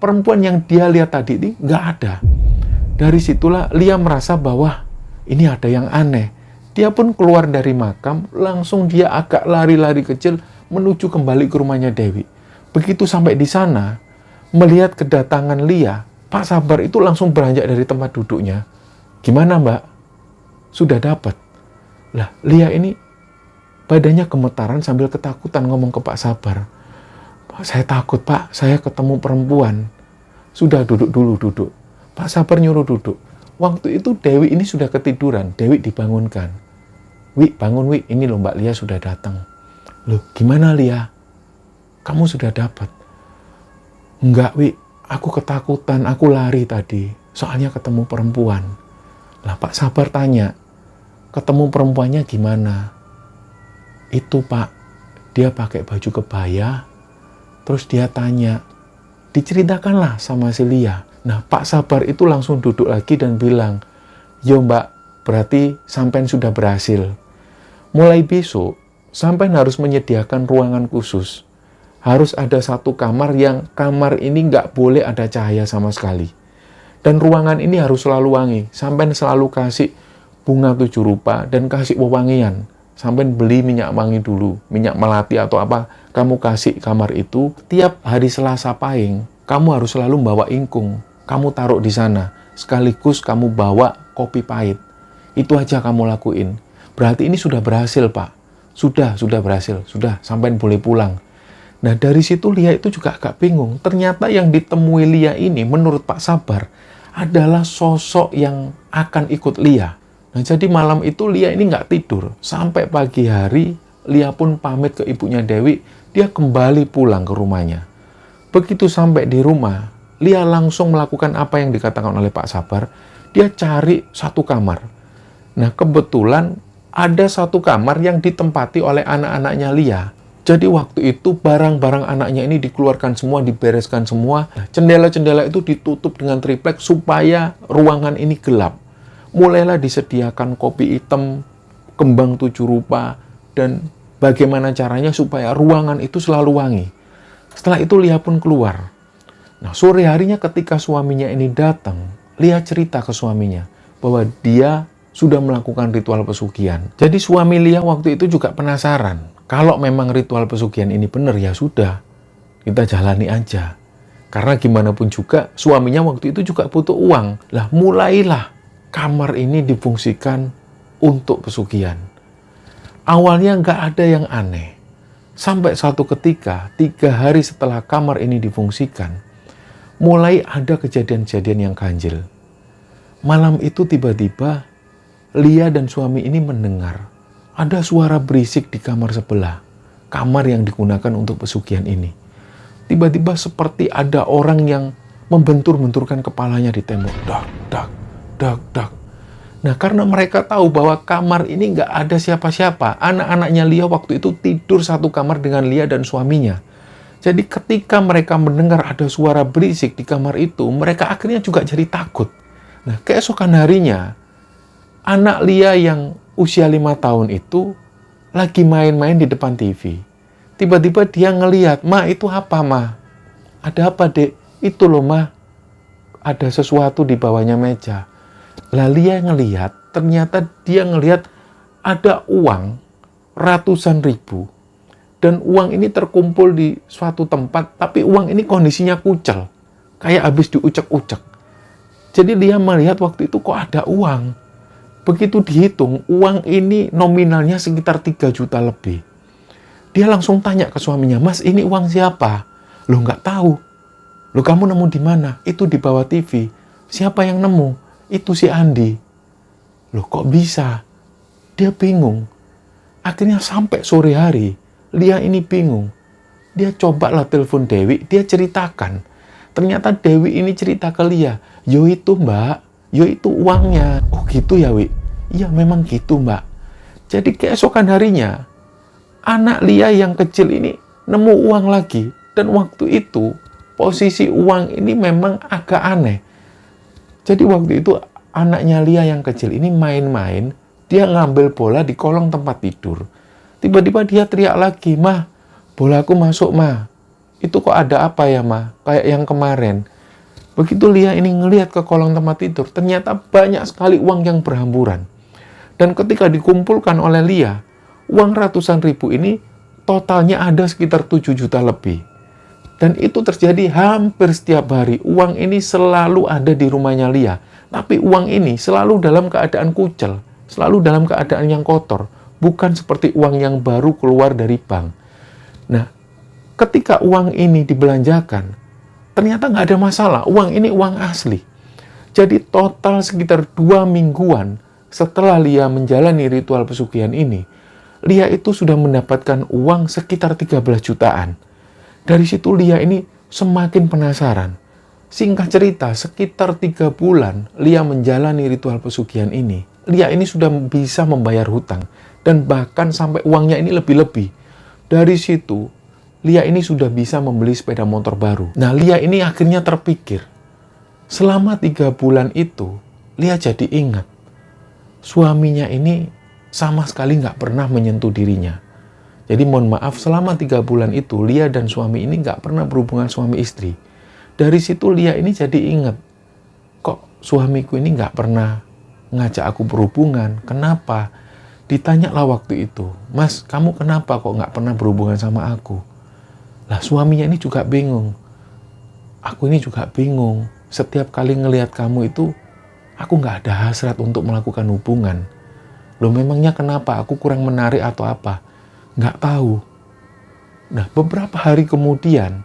Perempuan yang dia lihat tadi ini nggak ada. Dari situlah Lia merasa bahwa ini ada yang aneh. Dia pun keluar dari makam, langsung dia agak lari-lari kecil menuju kembali ke rumahnya Dewi. Begitu sampai di sana, melihat kedatangan Lia, Pak Sabar itu langsung beranjak dari tempat duduknya. Gimana, Mbak? Sudah dapat? Lah, Lia ini badannya gemetaran sambil ketakutan ngomong ke Pak Sabar. Pak, saya takut, Pak. Saya ketemu perempuan. Sudah, duduk dulu, duduk. Pak Sabar nyuruh duduk. Waktu itu Dewi ini sudah ketiduran. Dewi dibangunkan. Wi, bangun, Wi. Ini loh Mbak Lia sudah datang. Loh, gimana Lia? Kamu sudah dapat? Enggak, Wi. Aku ketakutan. Aku lari tadi. Soalnya ketemu perempuan. Lah, Pak Sabar tanya, ketemu perempuannya gimana? Itu, Pak, dia pakai baju kebaya, terus dia tanya, diceritakanlah sama si Lia. Nah, Pak Sabar itu langsung duduk lagi dan bilang, yo Mbak, berarti sampean sudah berhasil. Mulai besok, sampean harus menyediakan ruangan khusus. Harus ada satu kamar yang kamar ini nggak boleh ada cahaya sama sekali. Dan ruangan ini harus selalu wangi. Sampai selalu kasih bunga 7 rupa dan kasih wewangian. Sampai beli minyak wangi dulu. Minyak melati atau apa. Kamu kasih kamar itu. Tiap hari Selasa Pahing, kamu harus selalu bawa ingkung. Kamu taruh di sana. Sekaligus kamu bawa kopi pahit. Itu aja kamu lakuin. Berarti ini sudah berhasil, Pak. Sudah berhasil. Sudah, sampai boleh pulang. Nah, dari situ Lia itu juga agak bingung. Ternyata yang ditemui Lia ini menurut Pak Sabar adalah sosok yang akan ikut Lia. Nah, jadi malam itu Lia ini nggak tidur. Sampai pagi hari, Lia pun pamit ke ibunya Dewi. Dia kembali pulang ke rumahnya. Begitu sampai di rumah, Lia langsung melakukan apa yang dikatakan oleh Pak Sabar. Dia cari satu kamar. Nah, kebetulan ada satu kamar yang ditempati oleh anak-anaknya Lia. Jadi waktu itu barang-barang anaknya ini dikeluarkan semua, dibereskan semua. Jendela-jendela itu ditutup dengan triplek supaya ruangan ini gelap. Mulailah disediakan kopi hitam, kembang 7 rupa, dan bagaimana caranya supaya ruangan itu selalu wangi. Setelah itu Lia pun keluar. Nah, sore harinya ketika suaminya ini datang, Lia cerita ke suaminya bahwa dia sudah melakukan ritual pesugihan. Jadi suami Lia waktu itu juga penasaran. Kalau memang ritual pesugihan ini benar, ya sudah, kita jalani aja. Karena gimana pun juga, suaminya waktu itu juga butuh uang. Lah, mulailah kamar ini difungsikan untuk pesugihan. Awalnya nggak ada yang aneh. Sampai suatu ketika, 3 hari setelah kamar ini difungsikan, mulai ada kejadian-kejadian yang ganjil. Malam itu tiba-tiba, Lia dan suami ini mendengar ada suara berisik di kamar sebelah, kamar yang digunakan untuk pesugihan ini. Tiba-tiba seperti ada orang yang membentur-benturkan kepalanya di tembok. Dak, dak, dak, dak. Nah, karena mereka tahu bahwa kamar ini nggak ada siapa-siapa, anak-anaknya Lia waktu itu tidur satu kamar dengan Lia dan suaminya. Jadi ketika mereka mendengar ada suara berisik di kamar itu, mereka akhirnya juga jadi takut. Nah, keesokan harinya, anak Lia yang usia 5 tahun itu lagi main-main di depan TV. Tiba-tiba dia ngelihat, "Ma, itu apa, Ma?" "Ada apa, Dek?" "Itu loh, Ma. Ada sesuatu di bawahnya meja." Lah, Lia ngelihat, ternyata dia ngelihat ada uang ratusan ribu. Dan uang ini terkumpul di suatu tempat, tapi uang ini kondisinya kucel. Kayak habis diucek-ucek. Jadi Lia melihat waktu itu kok ada uang. Begitu dihitung, uang ini nominalnya sekitar 3 juta lebih. Dia langsung tanya ke suaminya, "Mas, ini uang siapa?" "Loh, nggak tahu." "Loh, kamu nemu di mana?" "Itu di bawah TV." "Siapa yang nemu?" "Itu si Andi." "Loh, kok bisa?" Dia bingung. Akhirnya sampai sore hari, Lia ini bingung. Dia cobalah telepon Dewi, dia ceritakan. Ternyata Dewi ini cerita ke Lia, "Yo itu Mbak, yo itu uangnya." "Oh gitu ya, Wi?" "Iya, memang gitu, Mbak." Jadi keesokan harinya, anak Lia yang kecil ini nemu uang lagi. Dan waktu itu, posisi uang ini memang agak aneh. Jadi waktu itu anaknya Lia yang kecil ini main-main, dia ngambil bola di kolong tempat tidur. Tiba-tiba dia teriak lagi, "Mah, bolaku masuk, Mah. Itu kok ada apa ya, Mah? Kayak yang kemarin." Begitu Lia ini ngelihat ke kolong tempat tidur, ternyata banyak sekali uang yang berhamburan. Dan ketika dikumpulkan oleh Lia, uang ratusan ribu ini totalnya ada sekitar 7 juta lebih. Dan itu terjadi hampir setiap hari. Uang ini selalu ada di rumahnya Lia. Tapi uang ini selalu dalam keadaan kucel, selalu dalam keadaan yang kotor. Bukan seperti uang yang baru keluar dari bank. Nah, ketika uang ini dibelanjakan, ternyata nggak ada masalah. Uang ini uang asli. Jadi total sekitar 2 mingguan setelah Lia menjalani ritual pesugihan ini, Lia itu sudah mendapatkan uang sekitar 13 jutaan. Dari situ Lia ini semakin penasaran. Singkat cerita, sekitar 3 bulan Lia menjalani ritual pesugihan ini, Lia ini sudah bisa membayar hutang. Dan bahkan sampai uangnya ini lebih-lebih. Dari situ, Lia ini sudah bisa membeli sepeda motor baru. Nah, Lia ini akhirnya terpikir. Selama 3 bulan itu, Lia jadi ingat. Suaminya ini sama sekali nggak pernah menyentuh dirinya. Jadi mohon maaf, selama 3 bulan itu, Lia dan suami ini nggak pernah berhubungan suami istri. Dari situ Lia ini jadi ingat. Kok suamiku ini nggak pernah ngajak aku berhubungan? Kenapa? Ditanyalah waktu itu, "Mas, kamu kenapa kok nggak pernah berhubungan sama aku?" Lah suaminya ini juga bingung. "Aku ini juga bingung. Setiap kali ngelihat kamu itu, aku nggak ada hasrat untuk melakukan hubungan. Loh memangnya kenapa? Aku kurang menarik atau apa?" Nggak tahu. Nah, beberapa hari kemudian,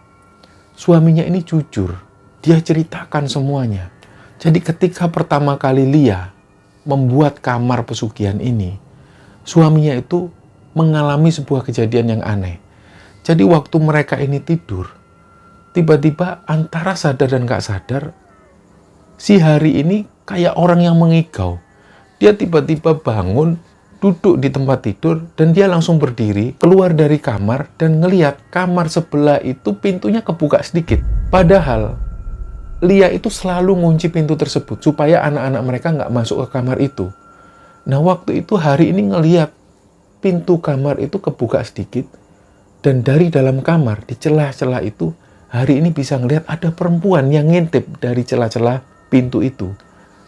suaminya ini jujur. Dia ceritakan semuanya. Jadi ketika pertama kali Lia membuat kamar pesugihan ini, suaminya itu mengalami sebuah kejadian yang aneh. Jadi waktu mereka ini tidur, tiba-tiba antara sadar dan nggak sadar, si Hari ini kayak orang yang mengigau. Dia tiba-tiba bangun, duduk di tempat tidur, dan dia langsung berdiri, keluar dari kamar, dan ngelihat kamar sebelah itu pintunya kebuka sedikit. Padahal, Lia itu selalu ngunci pintu tersebut, supaya anak-anak mereka nggak masuk ke kamar itu. Nah, waktu itu Hari ini ngelihat pintu kamar itu kebuka sedikit, dan dari dalam kamar, di celah-celah itu, Hari ini bisa ngelihat ada perempuan yang ngintip dari celah-celah pintu itu.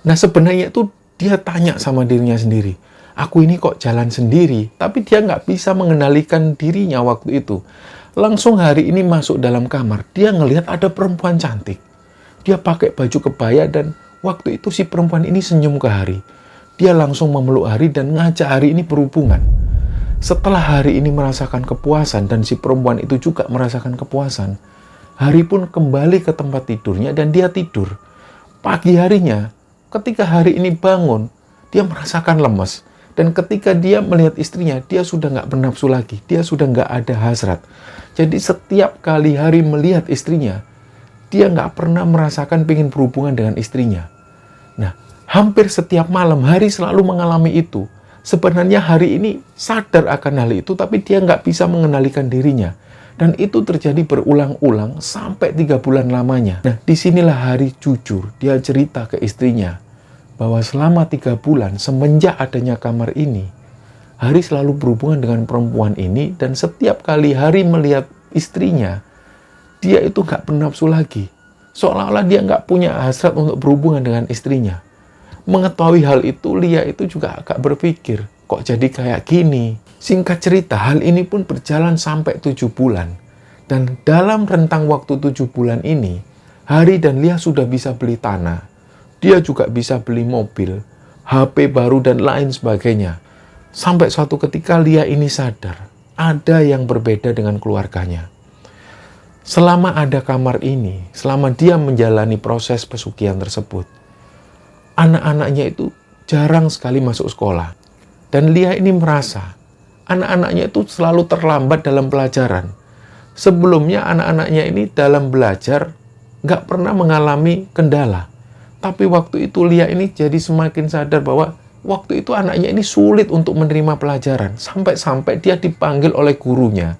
Nah, sebenarnya itu dia tanya sama dirinya sendiri, "Aku ini kok jalan sendiri?" Tapi dia nggak bisa mengendalikan dirinya waktu itu. Langsung Hari ini masuk dalam kamar, dia ngelihat ada perempuan cantik. Dia pakai baju kebaya, dan waktu itu si perempuan ini senyum ke Hari. Dia langsung memeluk Hari dan ngajak Hari ini berhubungan. Setelah Hari ini merasakan kepuasan dan si perempuan itu juga merasakan kepuasan, Hari pun kembali ke tempat tidurnya dan dia tidur. Pagi harinya, ketika Hari ini bangun, dia merasakan lemes. Dan ketika dia melihat istrinya, dia sudah nggak bernafsu lagi. Dia sudah nggak ada hasrat. Jadi setiap kali Hari melihat istrinya, dia nggak pernah merasakan ingin berhubungan dengan istrinya. Nah, hampir setiap malam Hari selalu mengalami itu. Sebenarnya Hari ini sadar akan hal itu, tapi dia nggak bisa mengendalikan dirinya. Dan itu terjadi berulang-ulang sampai 3 bulan lamanya. Nah, disinilah Hari jujur. Dia cerita ke istrinya bahwa selama 3 bulan semenjak adanya kamar ini, Hari selalu berhubungan dengan perempuan ini, dan setiap kali Hari melihat istrinya, dia itu nggak bernafsu lagi. Seolah-olah dia nggak punya hasrat untuk berhubungan dengan istrinya. Mengetahui hal itu, Lia itu juga agak berpikir, kok jadi kayak gini? Singkat cerita, hal ini pun berjalan sampai 7 bulan. Dan dalam rentang waktu 7 bulan ini, Hari dan Lia sudah bisa beli tanah. Dia juga bisa beli mobil, HP baru, dan lain sebagainya. Sampai suatu ketika Lia ini sadar, ada yang berbeda dengan keluarganya. Selama ada kamar ini, selama dia menjalani proses pesugihan tersebut, anak-anaknya itu jarang sekali masuk sekolah. Dan Lia ini merasa, anak-anaknya itu selalu terlambat dalam pelajaran. Sebelumnya anak-anaknya ini dalam belajar nggak pernah mengalami kendala. Tapi waktu itu Lia ini jadi semakin sadar bahwa waktu itu anaknya ini sulit untuk menerima pelajaran. Sampai-sampai dia dipanggil oleh gurunya.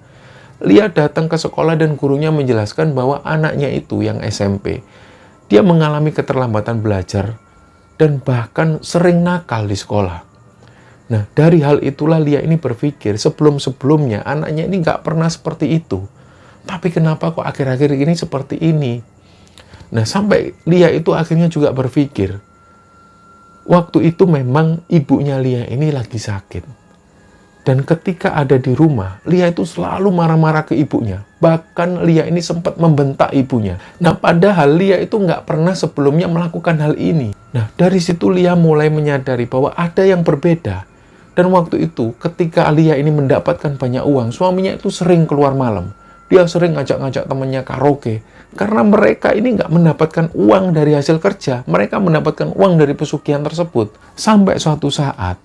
Lia datang ke sekolah dan gurunya menjelaskan bahwa anaknya itu yang SMP, dia mengalami keterlambatan belajar dan bahkan sering nakal di sekolah. Nah, dari hal itulah Lia ini berpikir sebelum-sebelumnya anaknya ini nggak pernah seperti itu. Tapi kenapa kok akhir-akhir ini seperti ini? Nah, sampai Lia itu akhirnya juga berpikir, waktu itu memang ibunya Lia ini lagi sakit. Dan ketika ada di rumah, Lia itu selalu marah-marah ke ibunya. Bahkan Lia ini sempat membentak ibunya. Nah, padahal Lia itu nggak pernah sebelumnya melakukan hal ini. Nah, dari situ Lia mulai menyadari bahwa ada yang berbeda. Dan waktu itu, ketika Lia ini mendapatkan banyak uang, suaminya itu sering keluar malam. Dia sering ngajak-ngajak temannya karaoke. Karena mereka ini nggak mendapatkan uang dari hasil kerja. Mereka mendapatkan uang dari pesugihan tersebut. Sampai suatu saat,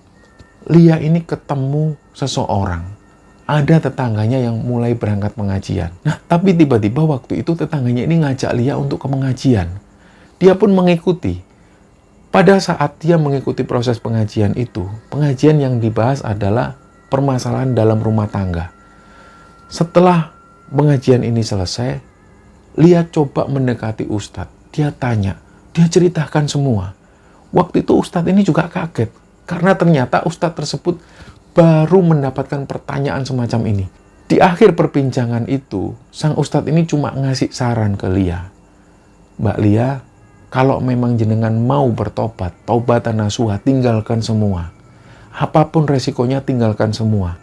Lia ini ketemu seseorang. Ada tetangganya yang mulai berangkat pengajian. Nah, tapi tiba-tiba waktu itu tetangganya ini ngajak Lia untuk ke pengajian. Dia pun mengikuti. Pada saat dia mengikuti proses pengajian itu, pengajian yang dibahas adalah permasalahan dalam rumah tangga. Setelah pengajian ini selesai, Lia coba mendekati Ustadz. Dia tanya, dia ceritakan semua. Waktu itu Ustadz ini juga kaget. Karena ternyata Ustadz tersebut baru mendapatkan pertanyaan semacam ini. Di akhir perbincangan itu, sang Ustadz ini cuma ngasih saran ke Lia. Mbak Lia, kalau memang jenengan mau bertobat, taubatan nasuha, tinggalkan semua. Apapun resikonya, tinggalkan semua.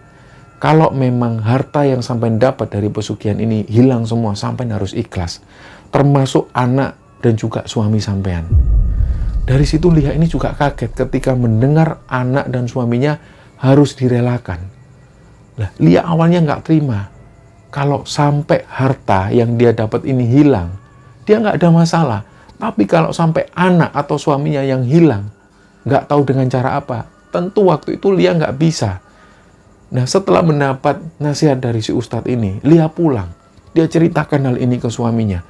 Kalau memang harta yang sampai dapat dari pesugihan ini hilang semua, sampai harus ikhlas. Termasuk anak dan juga suami sampean. Dari situ Lia ini juga kaget ketika mendengar anak dan suaminya harus direlakan. Nah, Lia awalnya nggak terima. Kalau sampai harta yang dia dapat ini hilang, dia nggak ada masalah. Tapi kalau sampai anak atau suaminya yang hilang, nggak tahu dengan cara apa, tentu waktu itu Lia nggak bisa. Nah, setelah mendapat nasihat dari si Ustadz ini, Lia pulang. Dia ceritakan hal ini ke suaminya.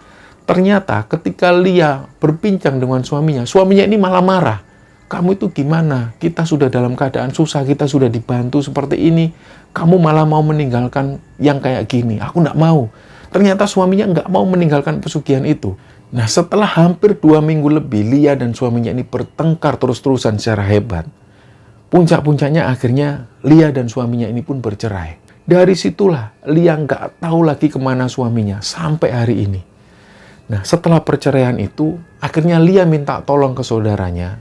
Ternyata ketika Lia berbincang dengan suaminya ini malah marah. Kamu itu gimana? Kita sudah dalam keadaan susah, kita sudah dibantu seperti ini. Kamu malah mau meninggalkan yang kayak gini. Aku nggak mau. Ternyata suaminya nggak mau meninggalkan pesugihan itu. Nah, setelah hampir 2 minggu lebih, Lia dan suaminya ini bertengkar terus-terusan secara hebat. Puncak-puncaknya akhirnya Lia dan suaminya ini pun bercerai. Dari situlah Lia nggak tahu lagi kemana suaminya sampai hari ini. Nah, setelah perceraian itu, akhirnya Lia minta tolong ke saudaranya.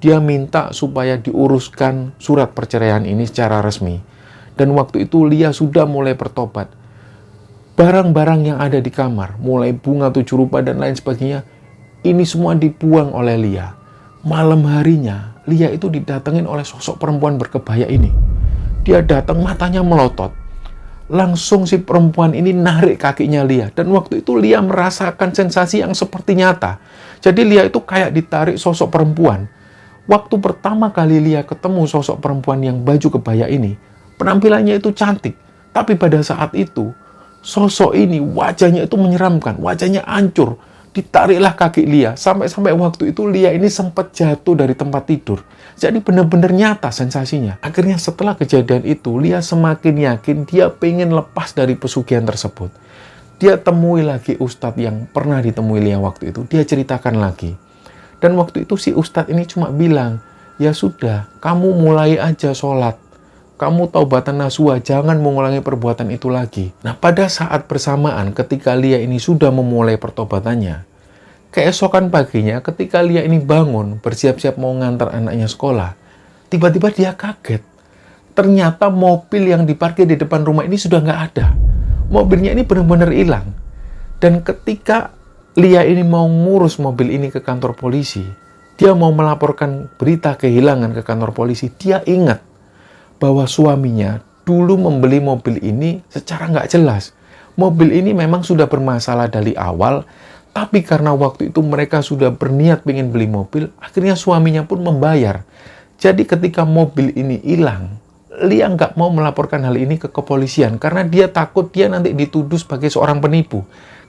Dia minta supaya diuruskan surat perceraian ini secara resmi. Dan waktu itu Lia sudah mulai bertobat. Barang-barang yang ada di kamar, mulai bunga 7 rupa dan lain sebagainya, ini semua dibuang oleh Lia. Malam harinya, Lia itu didatengin oleh sosok perempuan berkebaya ini. Dia datang, matanya melotot. Langsung si perempuan ini narik kakinya Lia. Dan waktu itu Lia merasakan sensasi yang seperti nyata. Jadi Lia itu kayak ditarik sosok perempuan. Waktu pertama kali Lia ketemu sosok perempuan yang baju kebaya ini, penampilannya itu cantik. Tapi pada saat itu, sosok ini wajahnya itu menyeramkan. Wajahnya hancur. Ditariklah kaki Lia. Sampai-sampai waktu itu Lia ini sempat jatuh dari tempat tidur. Jadi benar-benar nyata sensasinya. Akhirnya setelah kejadian itu, Lia semakin yakin dia pengen lepas dari pesugihan tersebut. Dia temui lagi Ustadz yang pernah ditemui Lia waktu itu. Dia ceritakan lagi. Dan waktu itu si Ustadz ini cuma bilang, ya sudah, kamu mulai aja sholat. Kamu taubatan nasuha, jangan mengulangi perbuatan itu lagi. Nah, pada saat bersamaan ketika Lia ini sudah memulai pertobatannya, keesokan paginya ketika Lia ini bangun, bersiap-siap mau ngantar anaknya sekolah, tiba-tiba dia kaget. Ternyata mobil yang diparkir di depan rumah ini sudah nggak ada. Mobilnya ini benar-benar hilang. Dan ketika Lia ini mau ngurus mobil ini ke kantor polisi, dia mau melaporkan berita kehilangan ke kantor polisi, dia ingat bahwa suaminya dulu membeli mobil ini secara nggak jelas. Mobil ini memang sudah bermasalah dari awal, tapi karena waktu itu mereka sudah berniat ingin beli mobil, akhirnya suaminya pun membayar. Jadi ketika mobil ini hilang, Lia nggak mau melaporkan hal ini ke kepolisian karena dia takut dia nanti dituduh sebagai seorang penipu.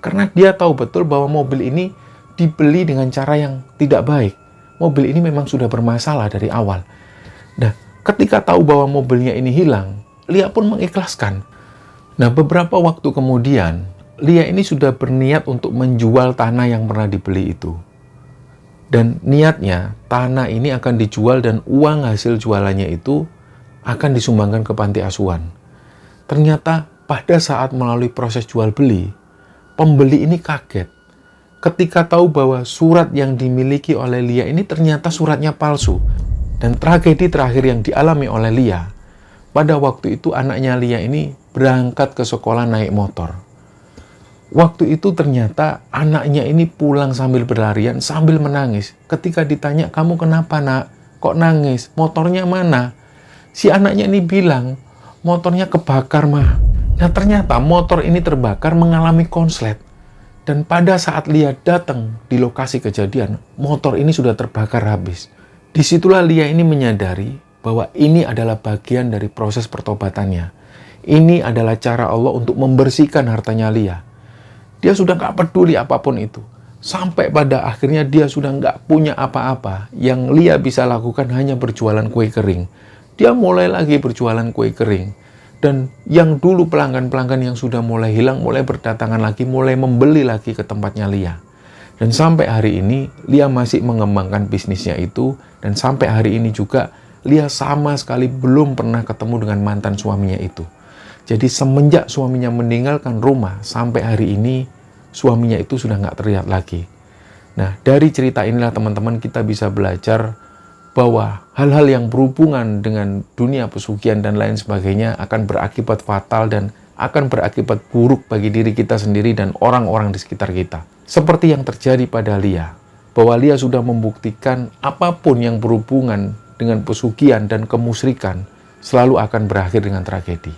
Karena dia tahu betul bahwa mobil ini dibeli dengan cara yang tidak baik. Mobil ini memang sudah bermasalah dari awal. Nah, ketika tahu bahwa mobilnya ini hilang, Lia pun mengikhlaskan. Nah, beberapa waktu kemudian, Lia ini sudah berniat untuk menjual tanah yang pernah dibeli itu. Dan niatnya tanah ini akan dijual dan uang hasil jualannya itu akan disumbangkan ke panti asuhan. Ternyata pada saat melalui proses jual beli, pembeli ini kaget ketika tahu bahwa surat yang dimiliki oleh Lia ini ternyata suratnya palsu. Dan tragedi terakhir yang dialami oleh Lia, pada waktu itu anaknya Lia ini berangkat ke sekolah naik motor. Waktu itu ternyata anaknya ini pulang sambil berlarian, sambil menangis. Ketika ditanya, "Kamu kenapa, Nak? Kok nangis? Motornya mana?" Si anaknya ini bilang, "Motornya kebakar, Mah." Nah, ternyata motor ini terbakar mengalami konslet. Dan pada saat Lia datang di lokasi kejadian, motor ini sudah terbakar habis. Disitulah Lia ini menyadari bahwa ini adalah bagian dari proses pertobatannya. Ini adalah cara Allah untuk membersihkan hartanya Lia. Dia sudah nggak peduli apapun itu. Sampai pada akhirnya dia sudah nggak punya apa-apa. Yang Lia bisa lakukan hanya berjualan kue kering. Dia mulai lagi berjualan kue kering. Dan yang dulu pelanggan-pelanggan yang sudah mulai hilang, mulai berdatangan lagi, mulai membeli lagi ke tempatnya Lia. Dan sampai hari ini, Lia masih mengembangkan bisnisnya itu. Dan sampai hari ini juga, Lia sama sekali belum pernah ketemu dengan mantan suaminya itu. Jadi semenjak suaminya meninggalkan rumah, sampai hari ini, suaminya itu sudah nggak terlihat lagi. Nah, dari cerita inilah teman-teman kita bisa belajar bahwa hal-hal yang berhubungan dengan dunia pesugihan dan lain sebagainya akan berakibat fatal dan akan berakibat buruk bagi diri kita sendiri dan orang-orang di sekitar kita. Seperti yang terjadi pada Lia, bahwa Lia sudah membuktikan apapun yang berhubungan dengan pesugihan dan kemusyrikan selalu akan berakhir dengan tragedi.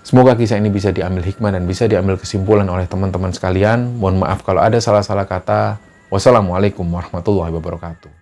Semoga kisah ini bisa diambil hikmah dan bisa diambil kesimpulan oleh teman-teman sekalian. Mohon maaf kalau ada salah-salah kata. Wassalamualaikum warahmatullahi wabarakatuh.